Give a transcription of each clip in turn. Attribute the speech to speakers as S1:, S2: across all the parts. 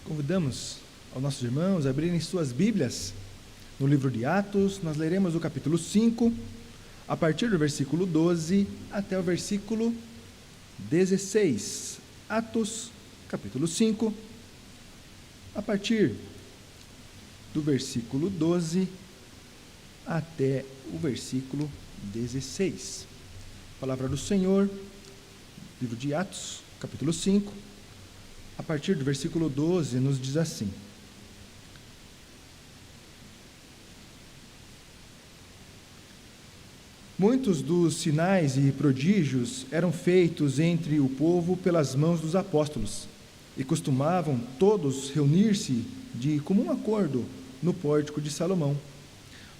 S1: Convidamos aos nossos irmãos a abrirem suas Bíblias no livro de Atos. Nós leremos o capítulo 5, a partir do versículo 12 até o versículo 16. Atos, capítulo 5, a partir do versículo 12 até o versículo 16. Palavra do Senhor, livro de Atos, capítulo 5, a partir do versículo 12, nos diz assim: Muitos dos sinais e prodígios eram feitos entre o povo pelas mãos dos apóstolos, e costumavam todos reunir-se de comum acordo no pórtico de Salomão.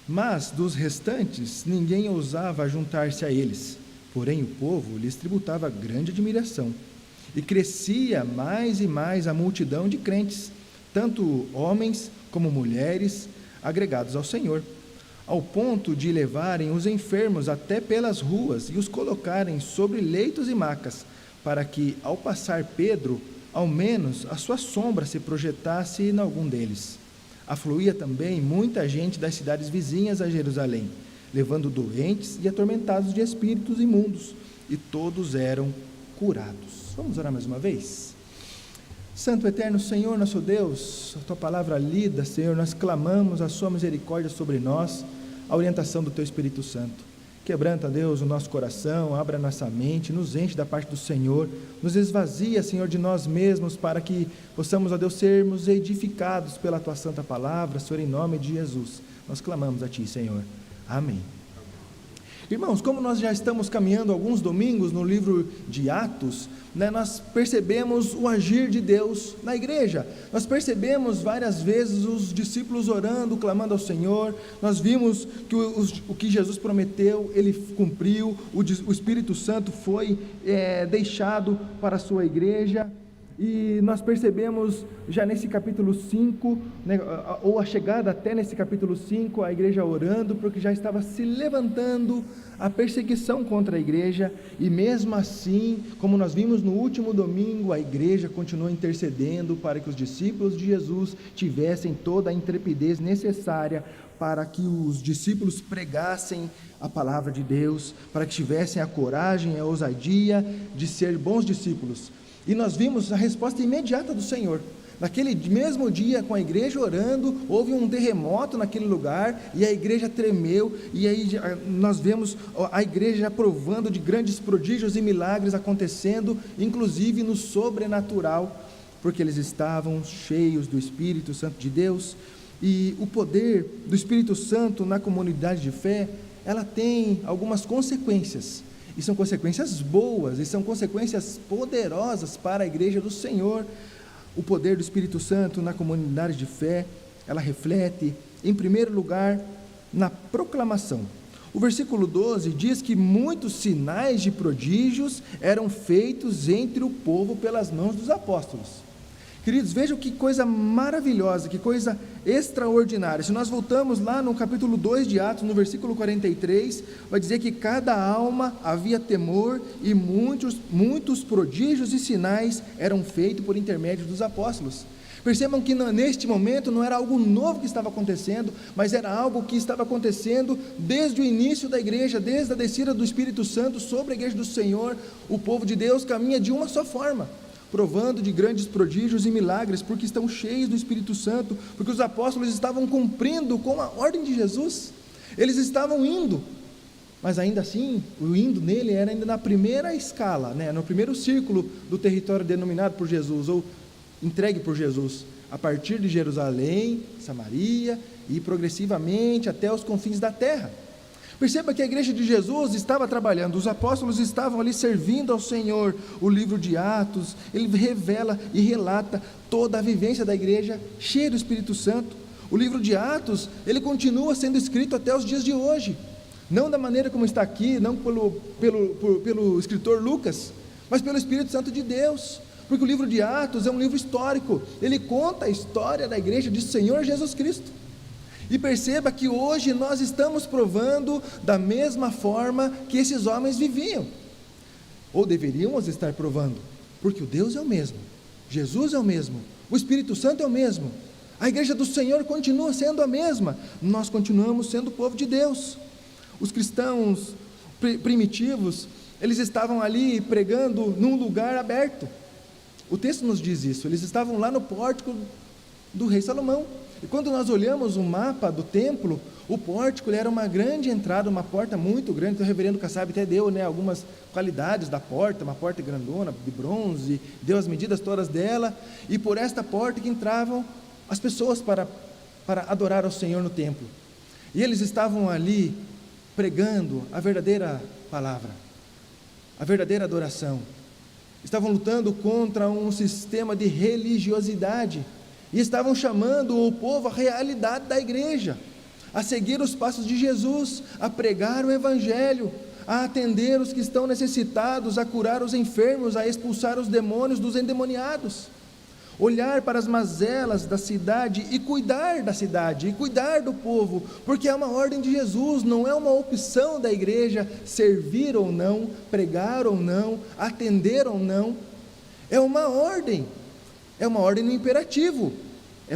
S1: Mas dos restantes ninguém ousava juntar-se a eles, porém o povo lhes tributava grande admiração, e crescia mais e mais a multidão de crentes, tanto homens como mulheres, agregados ao Senhor, ao ponto de levarem os enfermos até pelas ruas e os colocarem sobre leitos e macas, para que, ao passar Pedro, ao menos a sua sombra se projetasse em algum deles. Afluía também muita gente das cidades vizinhas a Jerusalém, levando doentes e atormentados de espíritos imundos, e todos eram curados. Vamos orar mais uma vez? Santo eterno Senhor, nosso Deus, a Tua palavra lida, Senhor, nós clamamos a Sua misericórdia sobre nós, a orientação do Teu Espírito Santo. Quebranta, Deus, o nosso coração, abra nossa mente, nos enche da parte do Senhor, nos esvazia, Senhor, de nós mesmos, para que possamos, ó Deus, sermos edificados pela Tua santa palavra, Senhor, em nome de Jesus. Nós clamamos a Ti, Senhor. Amém. Irmãos, como nós já estamos caminhando alguns domingos no livro de Atos, nós percebemos o agir de Deus na igreja. Nós percebemos várias vezes os discípulos orando, clamando ao Senhor. Nós vimos que o que Jesus prometeu, Ele cumpriu. O Espírito Santo foi deixado para a sua igreja. E nós percebemos já nesse capítulo 5, ou a chegada até nesse capítulo 5, a igreja orando, porque já estava se levantando a perseguição contra a igreja, e mesmo assim, como nós vimos no último domingo, a igreja continuou intercedendo para que os discípulos de Jesus tivessem toda a intrepidez necessária para que os discípulos pregassem a palavra de Deus, para que tivessem a coragem e a ousadia de ser bons discípulos. E nós vimos a resposta imediata do Senhor. Naquele mesmo dia, com a igreja orando, houve um terremoto naquele lugar, e a igreja tremeu, e aí nós vemos a igreja provando de grandes prodígios e milagres acontecendo, inclusive no sobrenatural, porque eles estavam cheios do Espírito Santo de Deus. E o poder do Espírito Santo na comunidade de fé, ela tem algumas consequências, e são consequências boas, e são consequências poderosas para a igreja do Senhor. O poder do Espírito Santo na comunidade de fé, ela reflete, em primeiro lugar, na proclamação. O versículo 12 diz que muitos sinais de prodígios eram feitos entre o povo pelas mãos dos apóstolos. Queridos, vejam que coisa maravilhosa, que coisa extraordinária. Se nós voltamos lá no capítulo 2 de Atos, no versículo 43, vai dizer que cada alma havia temor, e muitos prodígios e sinais eram feitos por intermédio dos apóstolos. Percebam que neste momento não era algo novo que estava acontecendo, mas era algo que estava acontecendo desde o início da igreja, desde a descida do Espírito Santo sobre a igreja do Senhor. O povo de Deus caminha de uma só forma, provando de grandes prodígios e milagres, porque estão cheios do Espírito Santo, porque os apóstolos estavam cumprindo com a ordem de Jesus. Eles estavam indo, mas ainda assim, o indo nele era ainda na primeira escala, no primeiro círculo do território denominado por Jesus, ou entregue por Jesus, a partir de Jerusalém, Samaria, e progressivamente até os confins da terra. Perceba que a igreja de Jesus estava trabalhando, os apóstolos estavam ali servindo ao Senhor. O livro de Atos, ele revela e relata toda a vivência da igreja cheia do Espírito Santo. O livro de Atos, ele continua sendo escrito até os dias de hoje, não da maneira como está aqui, não pelo escritor Lucas, mas pelo Espírito Santo de Deus, porque o livro de Atos é um livro histórico, ele conta a história da igreja de Senhor Jesus Cristo. E perceba que hoje nós estamos provando da mesma forma que esses homens viviam, ou deveríamos estar provando, porque o Deus é o mesmo, Jesus é o mesmo, o Espírito Santo é o mesmo, a igreja do Senhor continua sendo a mesma, nós continuamos sendo o povo de Deus. Os cristãos primitivos, eles estavam ali pregando num lugar aberto, o texto nos diz isso, eles estavam lá no pórtico do rei Salomão, e quando nós olhamos o mapa do templo, o pórtico era uma grande entrada, uma porta muito grande, o reverendo Kassab até deu algumas qualidades da porta, uma porta grandona, de bronze, deu as medidas todas dela, e por esta porta que entravam as pessoas para adorar ao Senhor no templo, e eles estavam ali pregando a verdadeira palavra, a verdadeira adoração, estavam lutando contra um sistema de religiosidade, e estavam chamando o povo à realidade da igreja, a seguir os passos de Jesus, a pregar o Evangelho, a atender os que estão necessitados, a curar os enfermos, a expulsar os demônios dos endemoniados, olhar para as mazelas da cidade e cuidar da cidade, e cuidar do povo, porque é uma ordem de Jesus, não é uma opção da igreja, servir ou não, pregar ou não, atender ou não, é uma ordem no imperativo,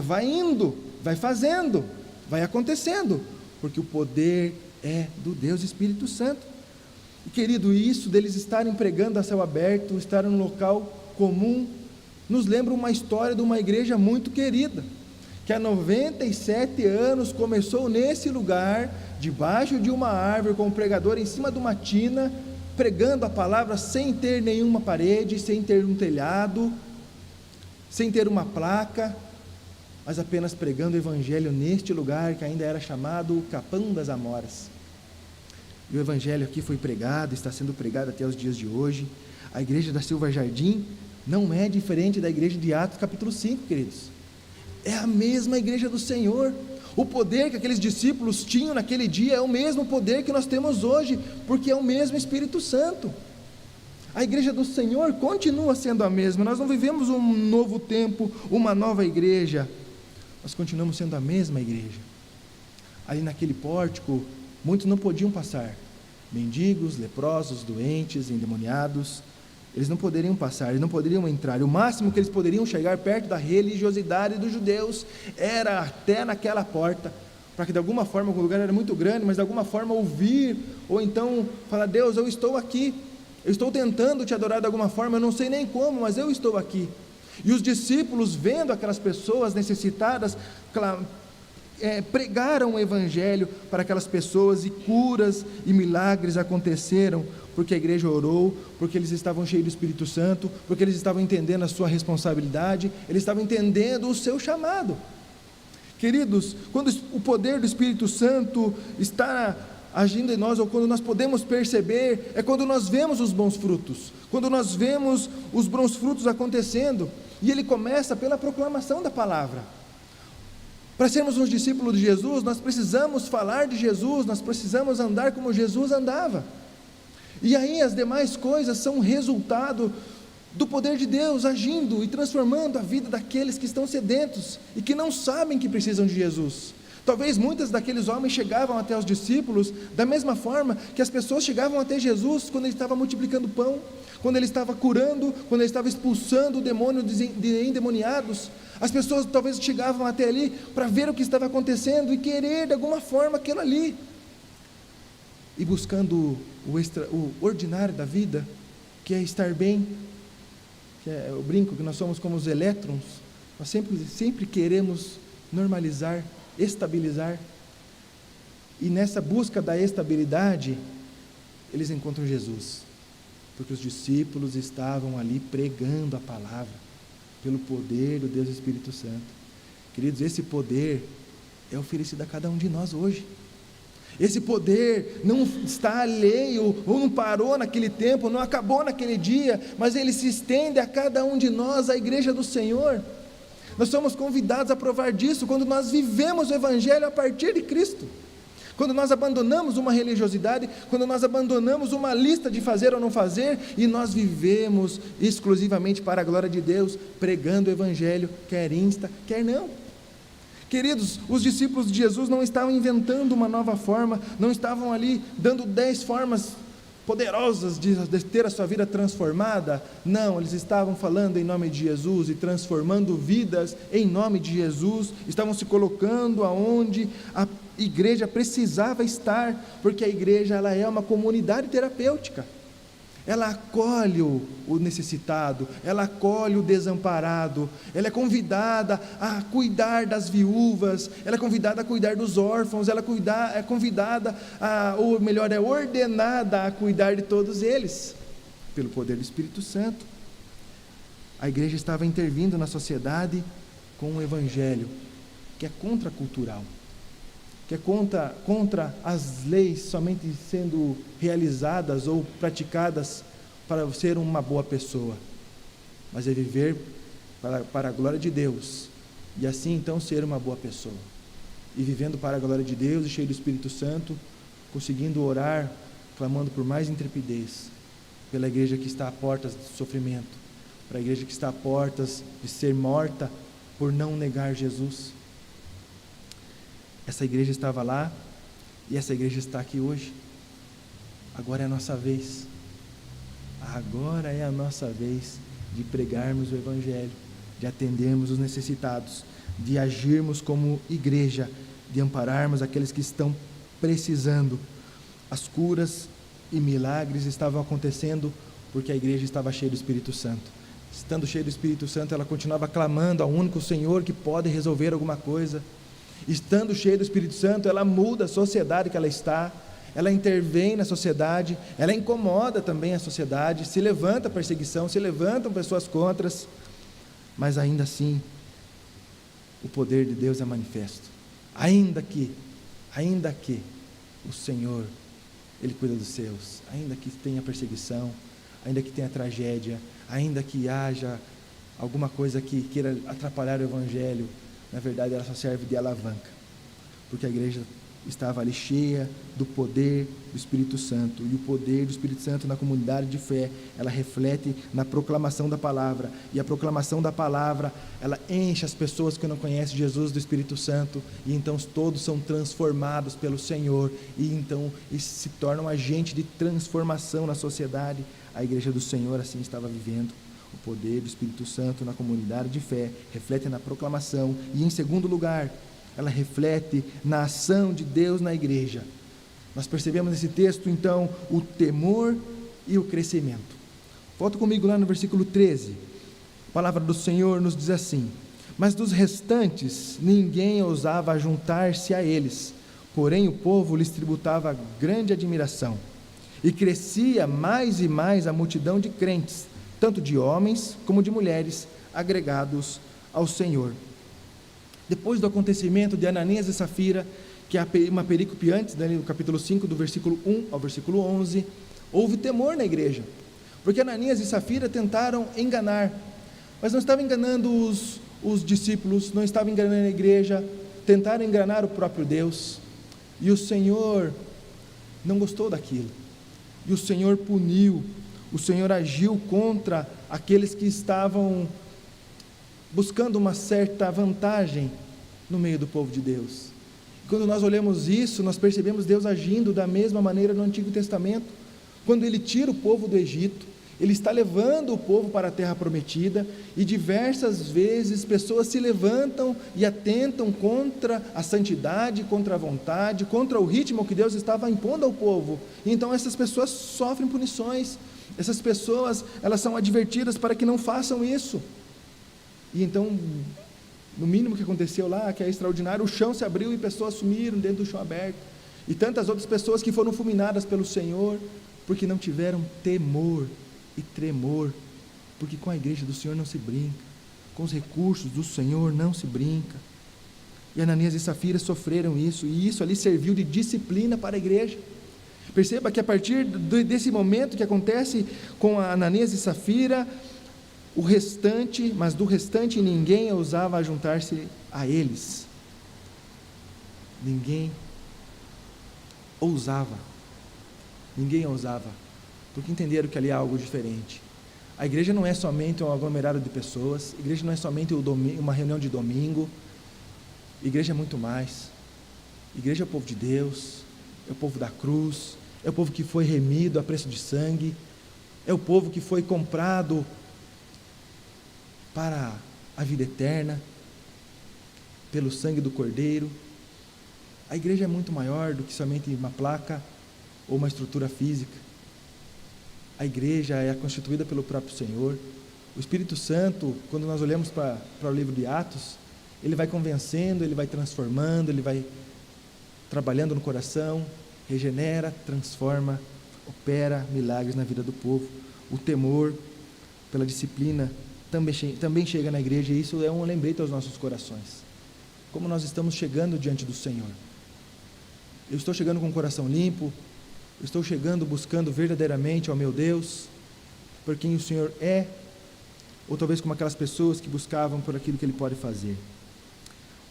S1: vai indo, vai fazendo, vai acontecendo, porque o poder é do Deus Espírito Santo. E querido, isso deles estarem pregando a céu aberto, estarem num local comum, nos lembra uma história de uma igreja muito querida, que há 97 anos começou nesse lugar, debaixo de uma árvore, com um pregador em cima de uma tina, pregando a palavra sem ter nenhuma parede, sem ter um telhado, sem ter uma placa, mas apenas pregando o Evangelho neste lugar que ainda era chamado Capão das Amoras. E o Evangelho aqui foi pregado, está sendo pregado até os dias de hoje. A igreja da Silva Jardim não é diferente da igreja de Atos capítulo 5, queridos, é a mesma igreja do Senhor. O poder que aqueles discípulos tinham naquele dia é o mesmo poder que nós temos hoje, porque é o mesmo Espírito Santo. A igreja do Senhor continua sendo a mesma, nós não vivemos um novo tempo, uma nova igreja, nós continuamos sendo a mesma igreja. Ali naquele pórtico, muitos não podiam passar, mendigos, leprosos, doentes, endemoniados, eles não poderiam passar, eles não poderiam entrar, o máximo que eles poderiam chegar perto da religiosidade dos judeus, era até naquela porta, para que de alguma forma, o lugar era muito grande, mas de alguma forma ouvir, ou então falar: Deus, eu estou aqui, eu estou tentando te adorar de alguma forma, eu não sei nem como, mas eu estou aqui. E os discípulos, vendo aquelas pessoas necessitadas, pregaram o Evangelho para aquelas pessoas, e curas e milagres aconteceram, porque a igreja orou, porque eles estavam cheios do Espírito Santo, porque eles estavam entendendo a sua responsabilidade, eles estavam entendendo o seu chamado. Queridos, quando o poder do Espírito Santo está agindo em nós, ou quando nós podemos perceber, é quando nós vemos os bons frutos, quando nós vemos os bons frutos acontecendo, e ele começa pela proclamação da palavra. Para sermos uns discípulos de Jesus, nós precisamos falar de Jesus, nós precisamos andar como Jesus andava, e aí as demais coisas são resultado do poder de Deus agindo e transformando a vida daqueles que estão sedentos, e que não sabem que precisam de Jesus. Talvez muitos daqueles homens chegavam até os discípulos da mesma forma que as pessoas chegavam até Jesus quando ele estava multiplicando pão, quando ele estava curando, quando ele estava expulsando o demônio de endemoniados. As pessoas talvez chegavam até ali para ver o que estava acontecendo e querer de alguma forma aquilo ali, e buscando o ordinário da vida, que é estar bem, que é, eu brinco que nós somos como os elétrons, nós sempre queremos normalizar, estabilizar, e nessa busca da estabilidade, eles encontram Jesus, porque os discípulos estavam ali pregando a palavra, pelo poder do Deus Espírito Santo. Queridos, esse poder é oferecido a cada um de nós hoje. Esse poder não está alheio, ou não parou naquele tempo, não acabou naquele dia, mas ele se estende a cada um de nós, a igreja do Senhor. Nós somos convidados a provar disso quando nós vivemos o Evangelho a partir de Cristo, quando nós abandonamos uma religiosidade, quando nós abandonamos uma lista de fazer ou não fazer, e nós vivemos exclusivamente para a glória de Deus, pregando o Evangelho, quer insta, quer não. Queridos, os discípulos de Jesus não estavam inventando uma nova forma, não estavam ali dando 10 formas poderosas de ter a sua vida transformada. Não, eles estavam falando em nome de Jesus e transformando vidas em nome de Jesus, estavam se colocando aonde a igreja precisava estar, porque a igreja, ela é uma comunidade terapêutica. Ela acolhe o necessitado, ela acolhe o desamparado, ela é convidada a cuidar das viúvas, ela é convidada a cuidar dos órfãos, ela é convidada, ou melhor, é ordenada a cuidar de todos eles, pelo poder do Espírito Santo. A igreja estava intervindo na sociedade com um evangelho que é contracultural, que é contra as leis somente sendo realizadas ou praticadas para ser uma boa pessoa, mas é viver para a glória de Deus, e assim então ser uma boa pessoa, e vivendo para a glória de Deus, e cheio do Espírito Santo, conseguindo orar, clamando por mais intrepidez, pela igreja que está a portas do sofrimento, para a igreja que está a portas de ser morta por não negar Jesus. Essa igreja estava lá, e essa igreja está aqui hoje. Agora é a nossa vez. Agora é a nossa vez de pregarmos o evangelho, de atendermos os necessitados, de agirmos como igreja, de ampararmos aqueles que estão precisando. As curas e milagres estavam acontecendo porque a igreja estava cheia do Espírito Santo. Estando cheia do Espírito Santo, ela continuava clamando ao único Senhor que pode resolver alguma coisa. Estando cheia do Espírito Santo, ela muda a sociedade que ela está, ela intervém na sociedade, ela incomoda também a sociedade, se levanta a perseguição, se levantam pessoas contras, mas ainda assim, o poder de Deus é manifesto. Ainda que o Senhor, Ele cuida dos seus, ainda que tenha perseguição, ainda que tenha tragédia, ainda que haja alguma coisa que queira atrapalhar o Evangelho, na verdade ela só serve de alavanca, porque a igreja estava ali cheia do poder do Espírito Santo, e o poder do Espírito Santo na comunidade de fé, ela reflete na proclamação da palavra, e a proclamação da palavra, ela enche as pessoas que não conhecem Jesus do Espírito Santo, e então todos são transformados pelo Senhor, e então se tornam agente de transformação na sociedade. A igreja do Senhor assim estava vivendo. O poder do Espírito Santo na comunidade de fé reflete na proclamação, e em segundo lugar, ela reflete na ação de Deus na igreja. Nós percebemos nesse texto então o temor e o crescimento. Volta comigo lá no versículo 13, a palavra do Senhor nos diz assim: mas dos restantes ninguém ousava juntar-se a eles, porém o povo lhes tributava grande admiração, e crescia mais e mais a multidão de crentes, tanto de homens como de mulheres, agregados ao Senhor. Depois do acontecimento de Ananias e Safira, que é uma perícope antes, né, no capítulo 5, do versículo 1 ao versículo 11, houve temor na igreja, porque Ananias e Safira tentaram enganar, mas não estavam enganando os discípulos, não estavam enganando a igreja, tentaram enganar o próprio Deus, e o Senhor não gostou daquilo, e o Senhor puniu. O Senhor agiu contra aqueles que estavam buscando uma certa vantagem no meio do povo de Deus. Quando nós olhamos isso, nós percebemos Deus agindo da mesma maneira no Antigo Testamento. Quando Ele tira o povo do Egito, Ele está levando o povo para a terra prometida, e diversas vezes pessoas se levantam e atentam contra a santidade, contra a vontade, contra o ritmo que Deus estava impondo ao povo. E então essas pessoas sofrem punições. Essas pessoas, elas são advertidas para que não façam isso. E então, no mínimo que aconteceu lá, que é extraordinário, o chão se abriu e pessoas sumiram dentro do chão aberto. E tantas outras pessoas que foram fulminadas pelo Senhor, porque não tiveram temor e tremor, porque com a igreja do Senhor não se brinca, com os recursos do Senhor não se brinca. E Ananias e Safira sofreram isso, e isso ali serviu de disciplina para a igreja. Perceba que a partir desse momento que acontece com a Ananias e Safira, do restante ninguém ousava juntar-se a eles. Ninguém ousava, porque entenderam que ali há algo diferente. A igreja não é somente um aglomerado de pessoas, a igreja não é somente uma reunião de domingo, a igreja é muito mais. A igreja é o povo de Deus, é o povo da cruz, é o povo que foi remido a preço de sangue, é o povo que foi comprado para a vida eterna, pelo sangue do Cordeiro. A igreja é muito maior do que somente uma placa ou uma estrutura física. A igreja é constituída pelo próprio Senhor. O Espírito Santo, quando nós olhamos para o livro de Atos, ele vai convencendo, ele vai transformando, ele vai trabalhando no coração, regenera, transforma, opera milagres na vida do povo. O temor pela disciplina também chega na igreja, e isso é um lembrete aos nossos corações. Como nós estamos chegando diante do Senhor. Eu estou chegando com o coração limpo, eu estou chegando buscando verdadeiramente ao meu Deus, por quem o Senhor é, ou talvez como aquelas pessoas que buscavam por aquilo que Ele pode fazer.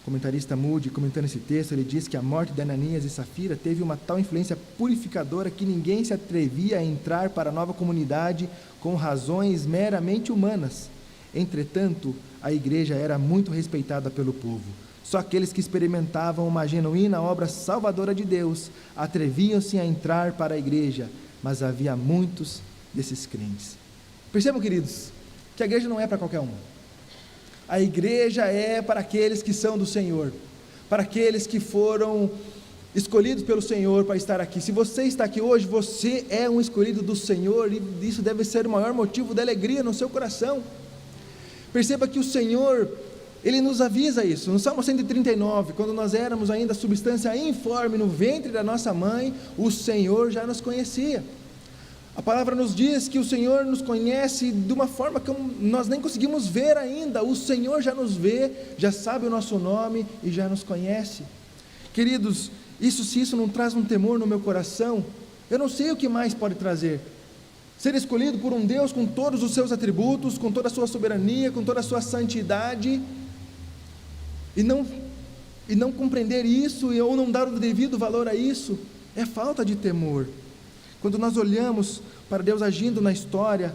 S1: O comentarista Moody, comentando esse texto, ele diz que a morte de Ananias e Safira teve uma tal influência purificadora que ninguém se atrevia a entrar para a nova comunidade com razões meramente humanas. Entretanto, a igreja era muito respeitada pelo povo. Só aqueles que experimentavam uma genuína obra salvadora de Deus atreviam-se a entrar para a igreja, mas havia muitos desses crentes. Percebam, queridos, que a igreja não é para qualquer um. A igreja é para aqueles que são do Senhor, para aqueles que foram escolhidos pelo Senhor para estar aqui. Se você está aqui hoje, você é um escolhido do Senhor, e isso deve ser o maior motivo de alegria no seu coração. Perceba que o Senhor, Ele nos avisa isso. No Salmo 139, quando nós éramos ainda substância informe no ventre da nossa mãe, o Senhor já nos conhecia. A palavra nos diz que o Senhor nos conhece de uma forma que nós nem conseguimos ver ainda. O Senhor já nos vê, já sabe o nosso nome e já nos conhece. Queridos, se isso não traz um temor no meu coração, eu não sei o que mais pode trazer. Ser escolhido por um Deus com todos os seus atributos, com toda a sua soberania, com toda a sua santidade, e não compreender isso, ou não dar o devido valor a isso, é falta de temor. Quando nós olhamos para Deus agindo na história,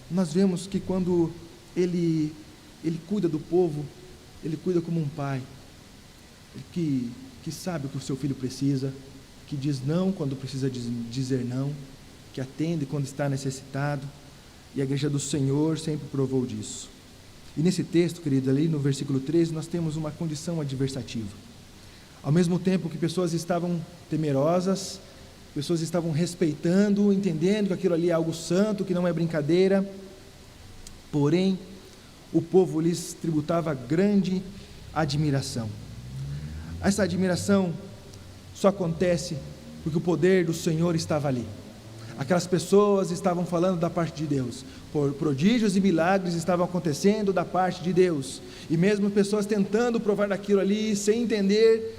S1: nós vemos que quando Ele cuida do povo, Ele cuida como um pai, que sabe o que o seu filho precisa, que diz não quando precisa dizer não, que atende quando está necessitado, e a igreja do Senhor sempre provou disso. E nesse texto, querido, ali no versículo 13, nós temos uma condição adversativa. Ao mesmo tempo que pessoas estavam temerosas, pessoas estavam respeitando, entendendo que aquilo ali é algo santo, que não é brincadeira, porém, o povo lhes tributava grande admiração. Essa admiração só acontece porque o poder do Senhor estava ali. Aquelas pessoas estavam falando da parte de Deus, prodígios e milagres estavam acontecendo da parte de Deus, e mesmo pessoas tentando provar daquilo ali, sem entender,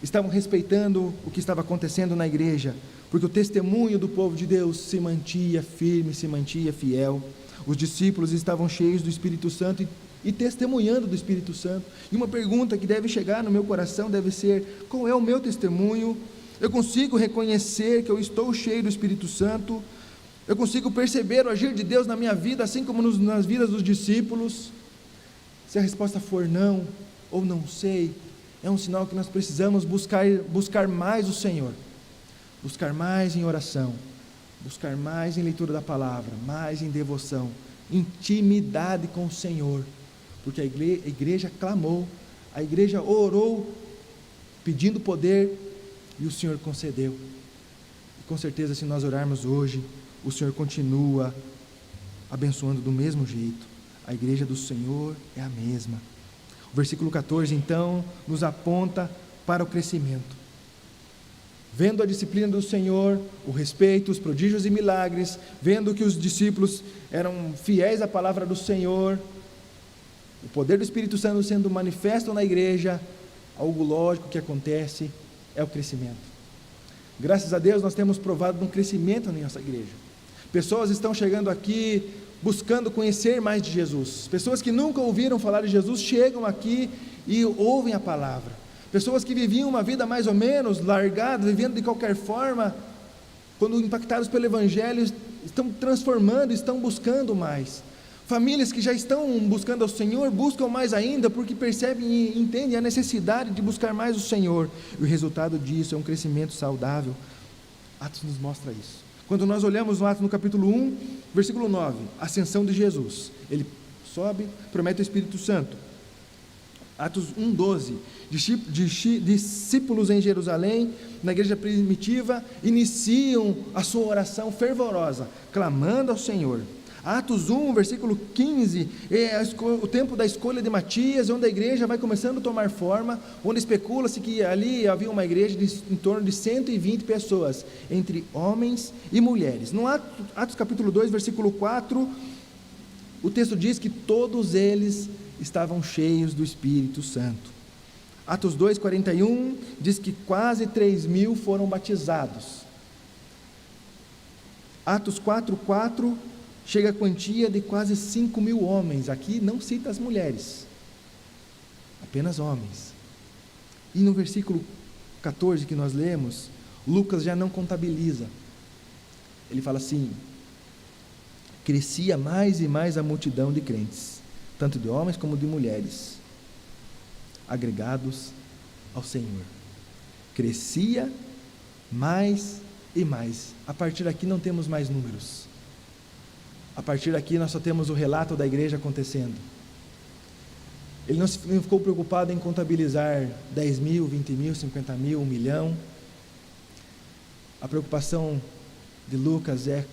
S1: estavam respeitando o que estava acontecendo na igreja, porque o testemunho do povo de Deus se mantia firme, se mantia fiel. Os discípulos estavam cheios do Espírito Santo e testemunhando do Espírito Santo. E uma pergunta que deve chegar no meu coração deve ser: qual é o meu testemunho? Eu consigo reconhecer que eu estou cheio do Espírito Santo? Eu consigo perceber o agir de Deus na minha vida, assim como nas vidas dos discípulos? Se a resposta for não, ou não sei, é um sinal que nós precisamos buscar mais o Senhor, buscar mais em oração, buscar mais em leitura da palavra, mais em devoção, intimidade com o Senhor, porque a igreja clamou, a igreja orou, pedindo poder, e o Senhor concedeu. E com certeza, se nós orarmos hoje, o Senhor continua abençoando do mesmo jeito. A igreja do Senhor é a mesma. O versículo 14, então, nos aponta para o crescimento. Vendo a disciplina do Senhor, o respeito, os prodígios e milagres, vendo que os discípulos eram fiéis à palavra do Senhor, o poder do Espírito Santo sendo manifesto na igreja, algo lógico que acontece é o crescimento. Graças a Deus nós temos provado um crescimento na nossa igreja. Pessoas estão chegando aqui buscando conhecer mais de Jesus. Pessoas que nunca ouviram falar de Jesus chegam aqui e ouvem a palavra. Pessoas que viviam uma vida mais ou menos largada, vivendo de qualquer forma, quando impactados pelo Evangelho, estão transformando, estão buscando mais. Famílias que já estão buscando ao Senhor, buscam mais ainda, porque percebem e entendem a necessidade de buscar mais o Senhor. E o resultado disso é um crescimento saudável. Atos nos mostra isso. Quando nós olhamos no Atos no capítulo 1, versículo 9, ascensão de Jesus. Ele sobe, promete o Espírito Santo. Atos 1:12, discípulos em Jerusalém, na igreja primitiva, iniciam a sua oração fervorosa, clamando ao Senhor. Atos 1, versículo 15, é o tempo da escolha de Matias, onde a igreja vai começando a tomar forma, onde especula-se que ali havia uma igreja em torno de 120 pessoas, entre homens e mulheres. No Atos capítulo 2, versículo 4, o texto diz que todos eles estavam cheios do Espírito Santo. Atos 2:41 diz que quase 3.000 foram batizados. Atos 4:4 chega a quantia de quase 5.000 homens. Aqui não cita as mulheres, apenas homens. E no versículo 14 que nós lemos, Lucas já não contabiliza. Ele fala assim: crescia mais e mais a multidão de crentes, tanto de homens como de mulheres, agregados ao Senhor. Crescia mais e mais. A partir daqui não temos mais números. A partir daqui nós só temos o relato da igreja acontecendo. Ele não ficou preocupado em contabilizar 10.000, 20.000, 50.000, 1 milhão. A preocupação de Lucas é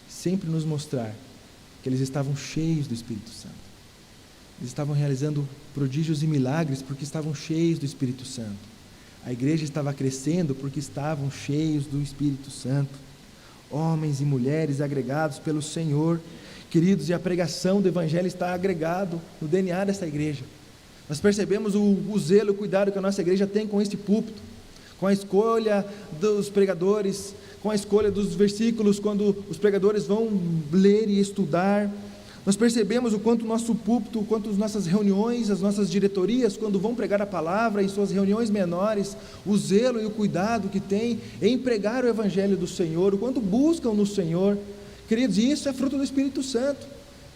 S1: sempre nos mostrar que eles estavam cheios do Espírito Santo. Eles estavam realizando prodígios e milagres porque estavam cheios do Espírito Santo. A igreja estava crescendo porque estavam cheios do Espírito Santo. Homens e mulheres agregados pelo Senhor. Queridos, e a pregação do Evangelho está agregado no DNA dessa igreja. Nós percebemos o zelo, o cuidado que a nossa igreja tem com este púlpito, com a escolha dos pregadores, com a escolha dos versículos, quando os pregadores vão ler e estudar. Nós percebemos o quanto o nosso púlpito, o quanto as nossas reuniões, as nossas diretorias, quando vão pregar a palavra em suas reuniões menores, o zelo e o cuidado que tem em pregar o Evangelho do Senhor, o quanto buscam no Senhor. Queridos, e isso é fruto do Espírito Santo.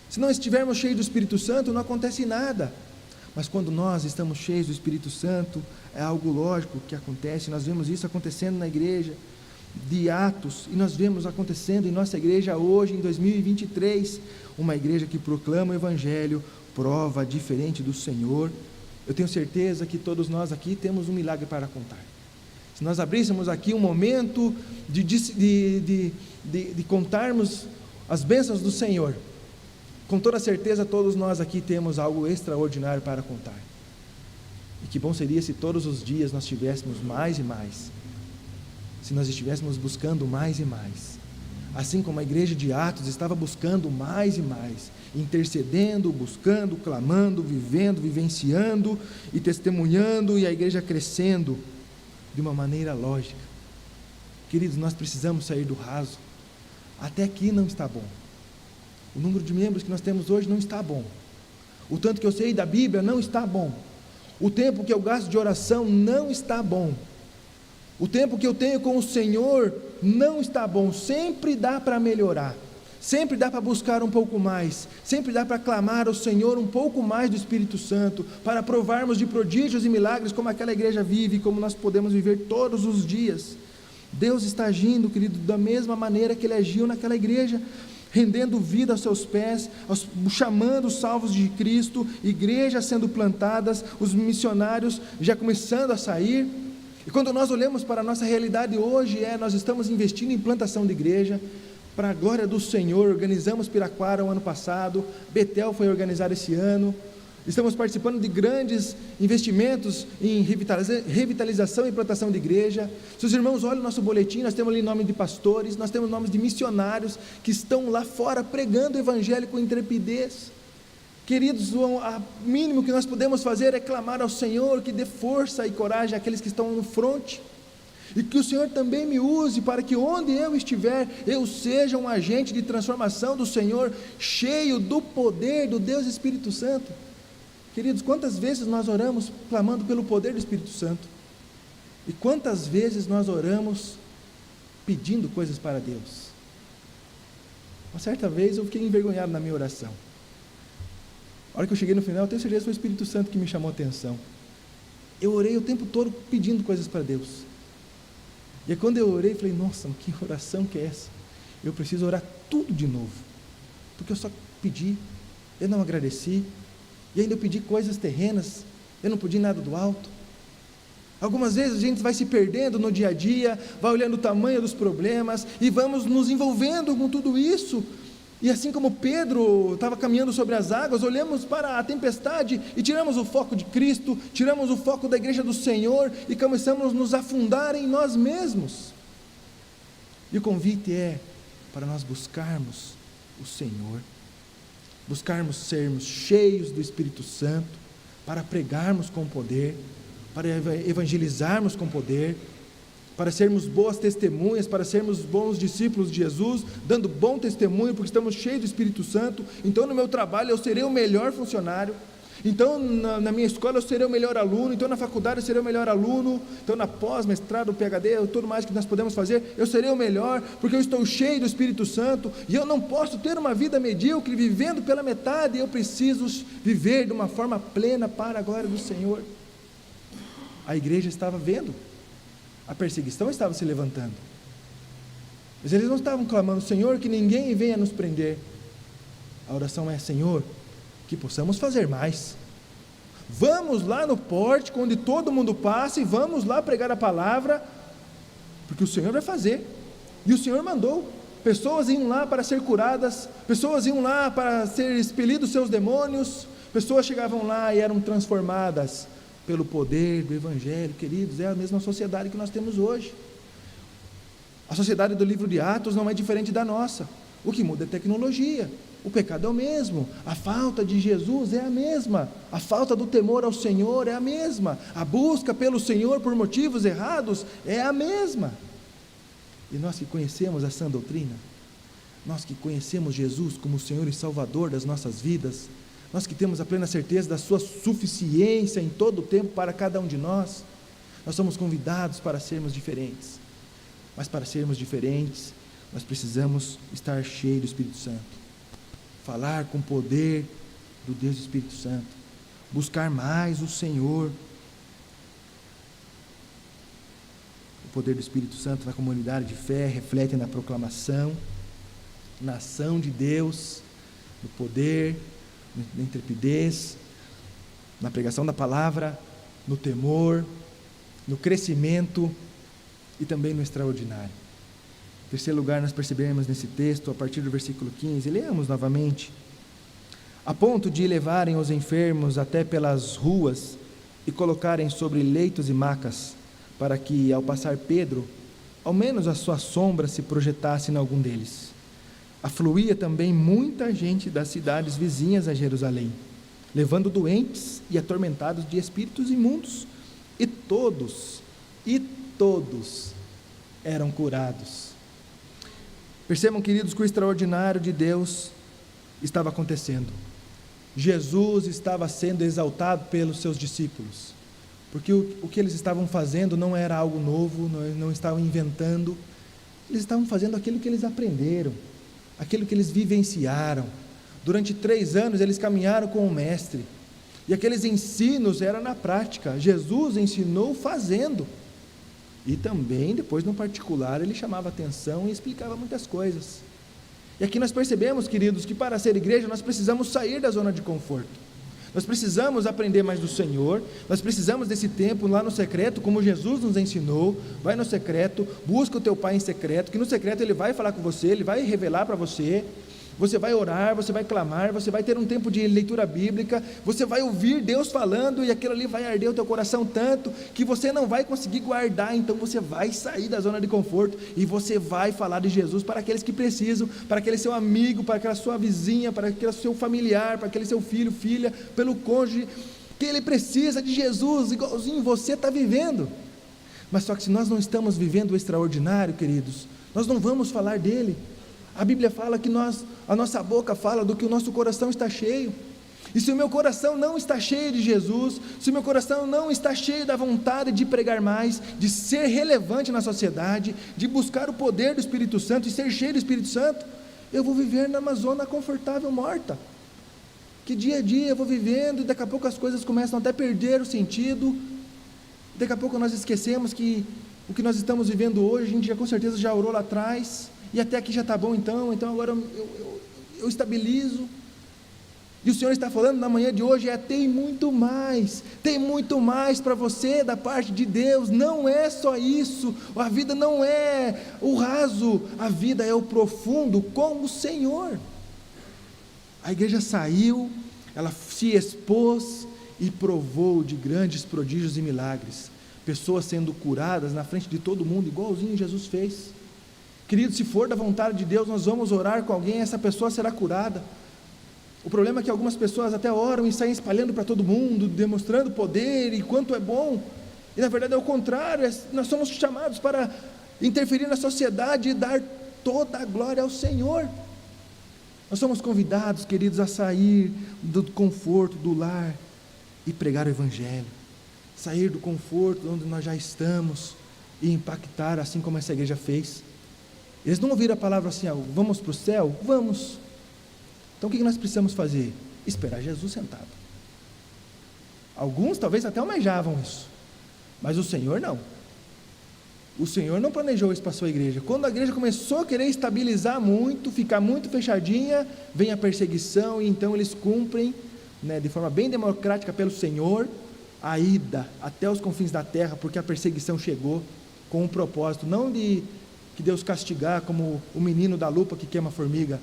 S1: Se não estivermos cheios do Espírito Santo, não acontece nada. Mas quando nós estamos cheios do Espírito Santo, é algo lógico que acontece. Nós vemos isso acontecendo na igreja de Atos, e nós vemos acontecendo em nossa igreja hoje, em 2023, uma igreja que proclama o Evangelho, prova diferente do Senhor. Eu tenho certeza que todos nós aqui temos um milagre para contar. Se nós abríssemos aqui um momento de contarmos as bênçãos do Senhor, com toda certeza todos nós aqui temos algo extraordinário para contar. E que bom seria se todos os dias nós tivéssemos mais e mais, se nós estivéssemos buscando mais e mais, assim como a igreja de Atos estava buscando mais e mais, intercedendo, buscando, clamando, vivendo, vivenciando e testemunhando, e a igreja crescendo de uma maneira lógica. Queridos, nós precisamos sair do raso. Até aqui não está bom. O número de membros que nós temos hoje não está bom. O tanto que eu sei da Bíblia não está bom. O tempo que eu gasto de oração não está bom. O tempo que eu tenho com o Senhor não está bom. Sempre dá para melhorar. Sempre dá para buscar um pouco mais. Sempre dá para clamar ao Senhor um pouco mais do Espírito Santo, para provarmos de prodígios e milagres como aquela igreja vive, como nós podemos viver todos os dias. Deus está agindo, querido, da mesma maneira que Ele agiu naquela igreja, rendendo vida aos seus pés, chamando os salvos de Cristo, igrejas sendo plantadas, os missionários já começando a sair. E quando nós olhamos para a nossa realidade hoje, nós estamos investindo em plantação de igreja, para a glória do Senhor. Organizamos Piraquara o ano passado, Betel foi organizado esse ano, estamos participando de grandes investimentos em revitalização e plantação de igreja. Se os irmãos olham o nosso boletim, nós temos ali nome de pastores, nós temos nomes de missionários que estão lá fora pregando o Evangelho com intrepidez. Queridos, o mínimo que nós podemos fazer é clamar ao Senhor que dê força e coragem àqueles que estão no fronte, e que o Senhor também me use para que onde eu estiver, eu seja um agente de transformação do Senhor, cheio do poder do Deus Espírito Santo. Queridos, quantas vezes nós oramos clamando pelo poder do Espírito Santo? E quantas vezes nós oramos pedindo coisas para Deus? Uma certa vez eu fiquei envergonhado na minha oração. A hora que eu cheguei no final, eu tenho certeza que foi o Espírito Santo que me chamou a atenção. Eu orei o tempo todo pedindo coisas para Deus. E aí quando eu orei, falei, nossa, que oração que é essa? Eu preciso orar tudo de novo, porque eu só pedi, eu não agradeci, e ainda eu pedi coisas terrenas, eu não pedi nada do alto. Algumas vezes a gente vai se perdendo no dia a dia, vai olhando o tamanho dos problemas, e vamos nos envolvendo com tudo isso, e assim como Pedro estava caminhando sobre as águas, olhamos para a tempestade e tiramos o foco de Cristo, tiramos o foco da igreja do Senhor e começamos a nos afundar em nós mesmos. E o convite é para nós buscarmos o Senhor, buscarmos sermos cheios do Espírito Santo, para pregarmos com poder, para evangelizarmos com poder, para sermos boas testemunhas, para sermos bons discípulos de Jesus, dando bom testemunho, porque estamos cheios do Espírito Santo. Então no meu trabalho eu serei o melhor funcionário, então na minha escola eu serei o melhor aluno, então na faculdade eu serei o melhor aluno, então na pós, mestrado, PhD, tudo mais que nós podemos fazer, eu serei o melhor, porque eu estou cheio do Espírito Santo, e eu não posso ter uma vida medíocre, vivendo pela metade, eu preciso viver de uma forma plena para a glória do Senhor. A igreja estava vendo, a perseguição estava se levantando, mas eles não estavam clamando, Senhor, que ninguém venha nos prender. A oração é, Senhor, que possamos fazer mais, vamos lá no pórtico onde todo mundo passa, e vamos lá pregar a palavra, porque o Senhor vai fazer, e o Senhor mandou, pessoas iam lá para ser curadas, pessoas iam lá para ser expelidos seus demônios, pessoas chegavam lá e eram transformadas, pelo poder do Evangelho. Queridos, é a mesma sociedade que nós temos hoje. A sociedade do livro de Atos não é diferente da nossa. O que muda é tecnologia, o pecado é o mesmo, a falta de Jesus é a mesma, a falta do temor ao Senhor é a mesma, a busca pelo Senhor por motivos errados é a mesma. E nós que conhecemos a sã doutrina, nós que conhecemos Jesus como o Senhor e Salvador das nossas vidas, nós que temos a plena certeza da sua suficiência em todo o tempo para cada um de nós, nós somos convidados para sermos diferentes. Mas para sermos diferentes, nós precisamos estar cheios do Espírito Santo, falar com poder do Deus do Espírito Santo, buscar mais o Senhor. O poder do Espírito Santo na comunidade de fé reflete na proclamação, na ação de Deus, no poder, na intrepidez, na pregação da palavra, no temor, no crescimento e também no extraordinário. Em terceiro lugar, nós percebemos nesse texto, a partir do versículo 15, leamos novamente, a ponto de levarem os enfermos até pelas ruas e colocarem sobre leitos e macas, para que, ao passar Pedro, ao menos a sua sombra se projetasse em algum deles. Afluía também muita gente das cidades vizinhas a Jerusalém, levando doentes e atormentados de espíritos imundos, e todos eram curados. Percebam, queridos, que o extraordinário de Deus estava acontecendo. Jesus estava sendo exaltado pelos seus discípulos, porque o que eles estavam fazendo não era algo novo, não estavam inventando, eles estavam fazendo aquilo que eles aprenderam, aquilo que eles vivenciaram. Durante 3 anos eles caminharam com o Mestre, e aqueles ensinos eram na prática. Jesus ensinou fazendo, e também depois no particular ele chamava atenção e explicava muitas coisas. E aqui nós percebemos, queridos, que para ser igreja nós precisamos sair da zona de conforto, nós precisamos aprender mais do Senhor, nós precisamos desse tempo lá no secreto, como Jesus nos ensinou. Vai no secreto, busca o teu Pai em secreto, que no secreto Ele vai falar com você, Ele vai revelar para você, você vai orar, você vai clamar, você vai ter um tempo de leitura bíblica, você vai ouvir Deus falando, e aquilo ali vai arder o teu coração tanto, que você não vai conseguir guardar. Então você vai sair da zona de conforto, e você vai falar de Jesus para aqueles que precisam, para aquele seu amigo, para aquela sua vizinha, para aquele seu familiar, para aquele seu filho, filha, pelo cônjuge, que ele precisa de Jesus, igualzinho você está vivendo. Mas só que se nós não estamos vivendo o extraordinário, queridos, nós não vamos falar dele. A Bíblia fala que a nossa boca fala do que o nosso coração está cheio, e se o meu coração não está cheio de Jesus, se o meu coração não está cheio da vontade de pregar mais, de ser relevante na sociedade, de buscar o poder do Espírito Santo e ser cheio do Espírito Santo, eu vou viver numa zona confortável morta, que dia a dia eu vou vivendo, e daqui a pouco as coisas começam até a perder o sentido, daqui a pouco nós esquecemos que O que nós estamos vivendo hoje, a gente já com certeza já orou lá atrás, e até aqui já está bom então agora eu estabilizo. E o Senhor está falando na manhã de hoje, tem muito mais para você da parte de Deus. Não é só isso, a vida não é o raso, a vida é o profundo com o Senhor. A igreja saiu, ela se expôs e provou de grandes prodígios e milagres, pessoas sendo curadas na frente de todo mundo, igualzinho Jesus fez. Querido, se for da vontade de Deus, nós vamos orar com alguém, essa pessoa será curada. O problema é que algumas pessoas até oram e saem espalhando para todo mundo, demonstrando poder e quanto é bom, e na verdade é o contrário. Nós somos chamados para interferir na sociedade e dar toda a glória ao Senhor. Nós somos convidados, queridos, a sair do conforto do lar e pregar o Evangelho, sair do conforto onde nós já estamos e impactar, assim como essa igreja fez. Eles não ouviram a palavra assim, vamos para o céu? Vamos. Então o que nós precisamos fazer? Esperar Jesus sentado. Alguns talvez até almejavam isso, mas o Senhor não. O Senhor não planejou isso para a sua igreja. Quando a igreja começou a querer estabilizar muito, ficar muito fechadinha, vem a perseguição, e então eles cumprem, de forma bem democrática pelo Senhor, a ida até os confins da terra, porque a perseguição chegou com um propósito, não de que Deus castigar como o menino da lupa que queima a formiga,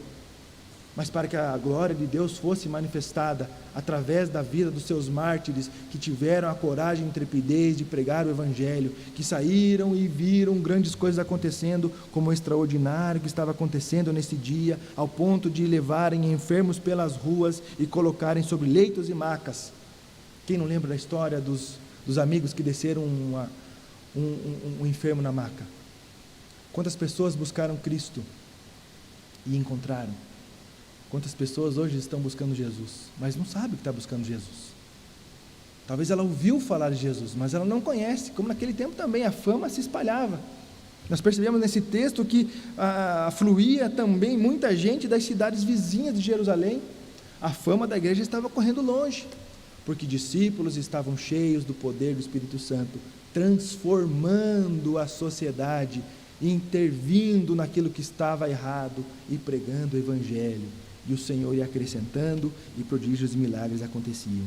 S1: mas para que a glória de Deus fosse manifestada através da vida dos seus mártires, que tiveram a coragem e intrepidez de pregar o Evangelho, que saíram e viram grandes coisas acontecendo, como o extraordinário que estava acontecendo nesse dia, ao ponto de levarem enfermos pelas ruas e colocarem sobre leitos e macas. Quem não lembra da história dos amigos que desceram um enfermo na maca? Quantas pessoas buscaram Cristo e encontraram? Quantas pessoas hoje estão buscando Jesus, mas não sabe que está buscando Jesus? Talvez ela ouviu falar de Jesus, mas ela não conhece, como naquele tempo também a fama se espalhava. Nós percebemos nesse texto que afluía também muita gente das cidades vizinhas de Jerusalém. A fama da igreja estava correndo longe, porque discípulos estavam cheios do poder do Espírito Santo, transformando a sociedade, intervindo naquilo que estava errado e pregando o Evangelho. E o Senhor ia acrescentando, e prodígios e milagres aconteciam.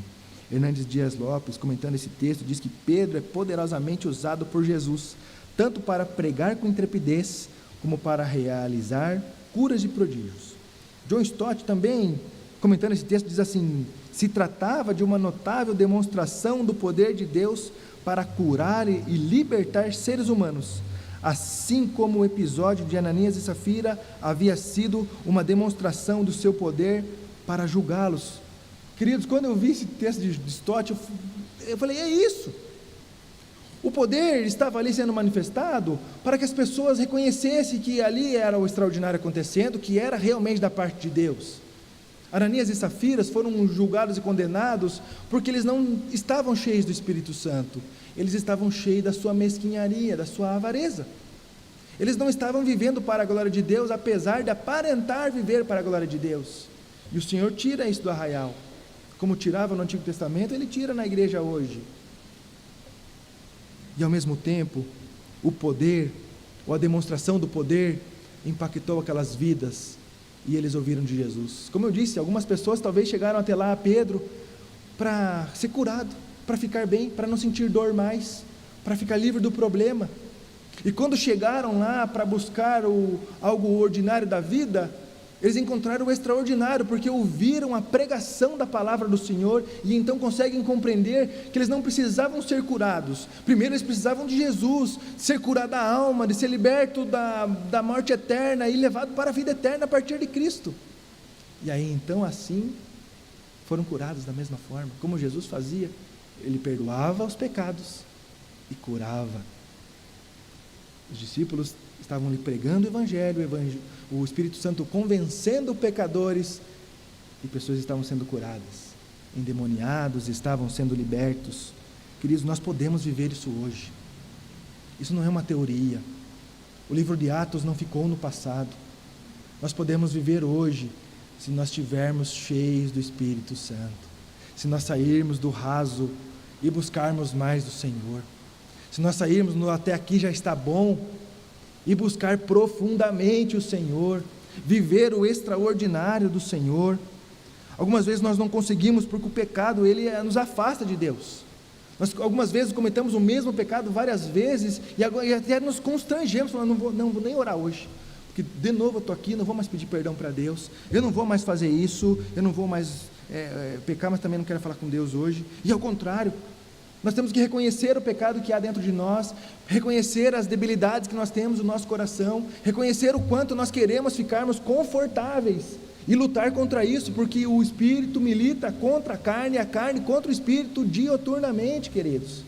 S1: Hernandes Dias Lopes, comentando esse texto, diz que Pedro é poderosamente usado por Jesus, tanto para pregar com intrepidez, como para realizar curas e prodígios. John Stott também, comentando esse texto, diz assim: se tratava de uma notável demonstração do poder de Deus para curar e libertar seres humanos, assim como o episódio de Ananias e Safira havia sido uma demonstração do seu poder para julgá-los. Queridos, quando eu vi esse texto de Stott, eu falei, é isso. O poder estava ali sendo manifestado para que as pessoas reconhecessem que ali era o extraordinário acontecendo, que era realmente da parte de Deus. Ananias e Safiras foram julgados e condenados porque eles não estavam cheios do Espírito Santo, eles estavam cheios da sua mesquinharia, da sua avareza. Eles não estavam vivendo para a glória de Deus, apesar de aparentar viver para a glória de Deus. E o Senhor tira isso do arraial, como tirava no Antigo Testamento, Ele tira na igreja hoje. E ao mesmo tempo, o poder, ou a demonstração do poder, impactou aquelas vidas, e eles ouviram de Jesus. Como eu disse, algumas pessoas talvez chegaram até lá a Pedro para ser curado, para ficar bem, para não sentir dor mais, para ficar livre do problema. E quando chegaram lá para buscar algo ordinário da vida, eles encontraram o extraordinário, porque ouviram a pregação da palavra do Senhor, e então conseguem compreender que eles não precisavam ser curados. Primeiro eles precisavam de Jesus, ser curado a alma, de ser liberto da morte eterna e levado para a vida eterna a partir de Cristo. E aí então assim foram curados da mesma forma, como Jesus fazia. Ele perdoava os pecados e curava. Os discípulos estavam lhe pregando o Evangelho, o Espírito Santo convencendo pecadores, e pessoas estavam sendo curadas, endemoniados estavam sendo libertos. Queridos, nós podemos viver isso hoje. Isso não é uma teoria. O livro de Atos não ficou no passado. Nós podemos viver hoje, se nós estivermos cheios do Espírito Santo, se nós sairmos do raso e buscarmos mais do Senhor, Se nós sairmos até aqui já está bom, e buscar profundamente o Senhor, viver o extraordinário do Senhor. Algumas vezes nós não conseguimos porque o pecado ele nos afasta de Deus. Nós algumas vezes cometemos o mesmo pecado várias vezes e até nos constrangemos, falando, não vou nem orar hoje, porque de novo eu estou aqui, não vou mais pedir perdão para Deus, eu não vou mais fazer isso, eu não vou mais pecar, mas também não quero falar com Deus hoje. E ao contrário, nós temos que reconhecer o pecado que há dentro de nós, reconhecer as debilidades que nós temos no nosso coração, reconhecer o quanto nós queremos ficarmos confortáveis e lutar contra isso, porque o Espírito milita contra a carne e a carne contra o Espírito dioturnamente, queridos.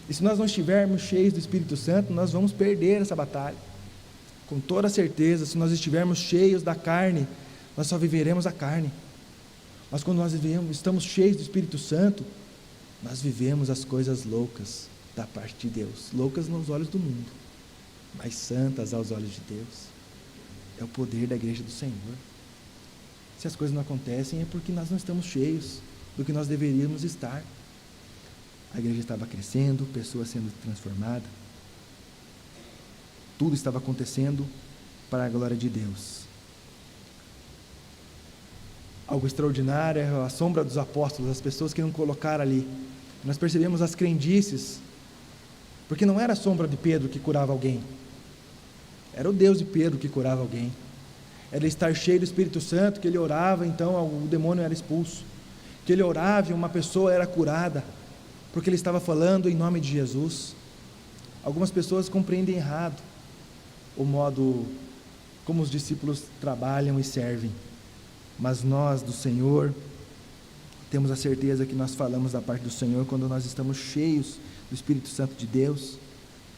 S1: E se nós não estivermos cheios do Espírito Santo, nós vamos perder essa batalha, com toda certeza. Se nós estivermos cheios da carne, nós só viveremos a carne. Mas quando nós estamos cheios do Espírito Santo, nós vivemos as coisas loucas da parte de Deus, loucas nos olhos do mundo, mas santas aos olhos de Deus. É o poder da igreja do Senhor. Se as coisas não acontecem é porque nós não estamos cheios do que nós deveríamos estar. A igreja estava crescendo, pessoas sendo transformadas, tudo estava acontecendo para a glória de Deus. Algo extraordinário é a sombra dos apóstolos, as pessoas que não colocaram ali. Nós percebemos as crendices, porque não era a sombra de Pedro que curava alguém, era o Deus de Pedro que curava alguém. Era estar cheio do Espírito Santo, que ele orava, então o demônio era expulso, que ele orava e uma pessoa era curada, porque ele estava falando em nome de Jesus. Algumas pessoas compreendem errado o modo como os discípulos trabalham e servem, mas nós do Senhor temos a certeza que nós falamos da parte do Senhor quando nós estamos cheios do Espírito Santo de Deus.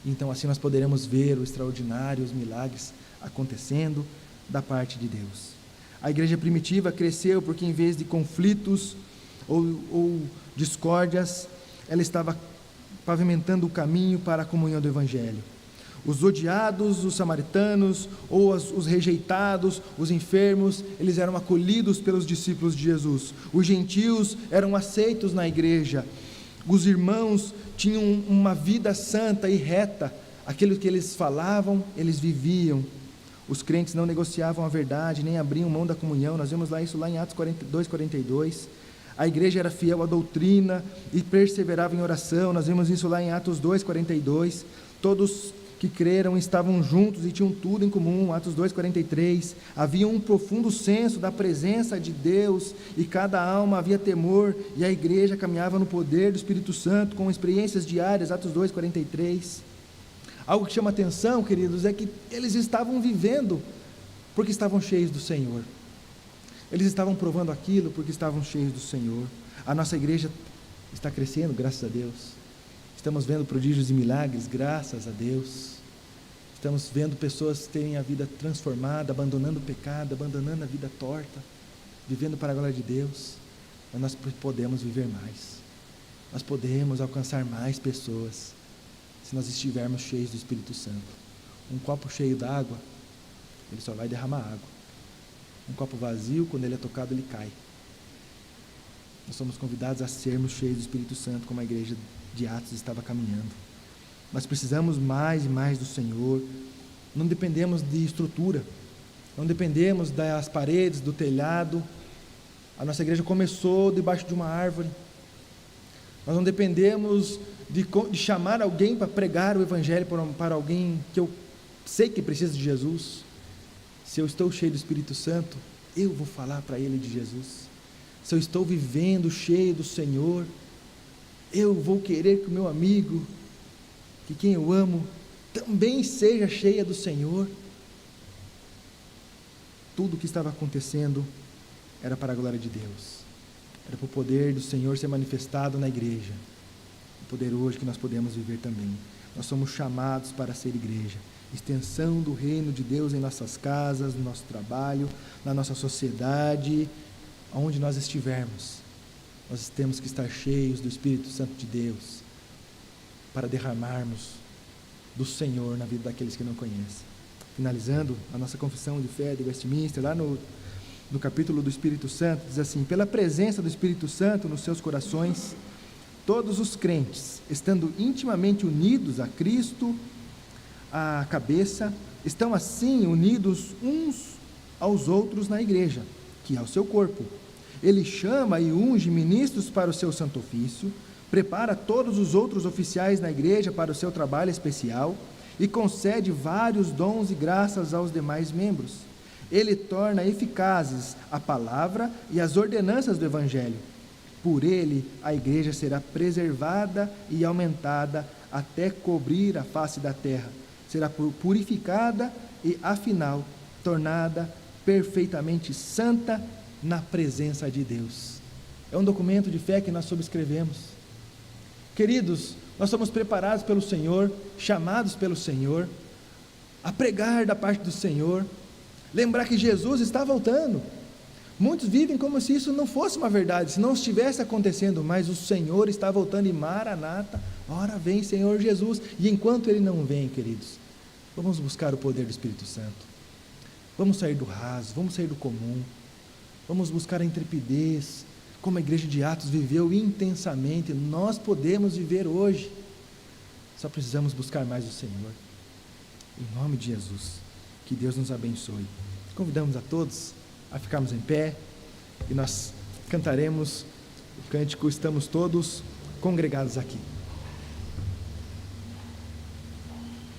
S1: Então assim nós poderemos ver o extraordinário, os milagres acontecendo da parte de Deus. A igreja primitiva cresceu porque em vez de conflitos ou discórdias, ela estava pavimentando o caminho para a comunhão do Evangelho. Os odiados, os samaritanos, ou os rejeitados, os enfermos, eles eram acolhidos pelos discípulos de Jesus. Os gentios eram aceitos na igreja. Os irmãos tinham uma vida santa e reta. Aquilo que eles falavam, eles viviam. Os crentes não negociavam a verdade, nem abriam mão da comunhão. Nós vemos isso lá em Atos 2:42. A igreja era fiel à doutrina e perseverava em oração. Nós vemos isso lá em Atos 2:42. Todos que creram estavam juntos e tinham tudo em comum. Atos 2:43. Havia um profundo senso da presença de Deus e cada alma havia temor, e a igreja caminhava no poder do Espírito Santo com experiências diárias. Atos 2:43. Algo que chama atenção, queridos, é que eles estavam vivendo porque estavam cheios do Senhor. Eles estavam provando aquilo porque estavam cheios do Senhor. A nossa igreja está crescendo, graças a Deus. Estamos vendo prodígios e milagres, graças a Deus. Estamos vendo pessoas terem a vida transformada, abandonando o pecado, abandonando a vida torta, vivendo para a glória de Deus. Mas nós podemos viver mais. Nós podemos alcançar mais pessoas se nós estivermos cheios do Espírito Santo. Um copo cheio d'água, ele só vai derramar água. Um copo vazio, quando ele é tocado, ele cai. Nós somos convidados a sermos cheios do Espírito Santo, como a igreja de Atos estava caminhando. Nós precisamos mais e mais do Senhor. Não dependemos de estrutura, não dependemos das paredes, do telhado. A nossa igreja começou debaixo de uma árvore. Nós não dependemos de chamar alguém para pregar o Evangelho para alguém que eu sei que precisa de Jesus. Se eu estou cheio do Espírito Santo, eu vou falar para ele de Jesus. Se eu estou vivendo cheio do Senhor, eu vou querer que o meu amigo, que quem eu amo, também seja cheia do Senhor. Tudo o que estava acontecendo era para a glória de Deus. Era para o poder do Senhor ser manifestado na igreja. O poder hoje que nós podemos viver também. Nós somos chamados para ser igreja. Extensão do reino de Deus em nossas casas, no nosso trabalho, na nossa sociedade, aonde nós estivermos. Nós temos que estar cheios do Espírito Santo de Deus para derramarmos do Senhor na vida daqueles que não conhecem. Finalizando a nossa confissão de fé de Westminster, lá no capítulo do Espírito Santo, diz assim: pela presença do Espírito Santo nos seus corações, todos os crentes, estando intimamente unidos a Cristo, a cabeça, estão assim unidos uns aos outros na igreja, que é o seu corpo. Ele chama e unge ministros para o seu santo ofício, prepara todos os outros oficiais na igreja para o seu trabalho especial e concede vários dons e graças aos demais membros. Ele torna eficazes a palavra e as ordenanças do Evangelho. Por ele, a igreja será preservada e aumentada até cobrir a face da terra. Será purificada e, afinal, tornada perfeitamente santa na presença de Deus. É um documento de fé que nós subscrevemos. Queridos, nós somos preparados pelo Senhor, chamados pelo Senhor, a pregar da parte do Senhor, lembrar que Jesus está voltando. Muitos vivem como se isso não fosse uma verdade, se não estivesse acontecendo, mas o Senhor está voltando, e Maranata, ora vem Senhor Jesus. E enquanto Ele não vem, queridos, vamos buscar o poder do Espírito Santo, vamos sair do raso, vamos sair do comum, vamos buscar a intrepidez, como a igreja de Atos viveu intensamente. Nós podemos viver hoje, só precisamos buscar mais o Senhor, em nome de Jesus. Que Deus nos abençoe. Convidamos a todos a ficarmos em pé e nós cantaremos o cântico Estamos Todos Congregados Aqui.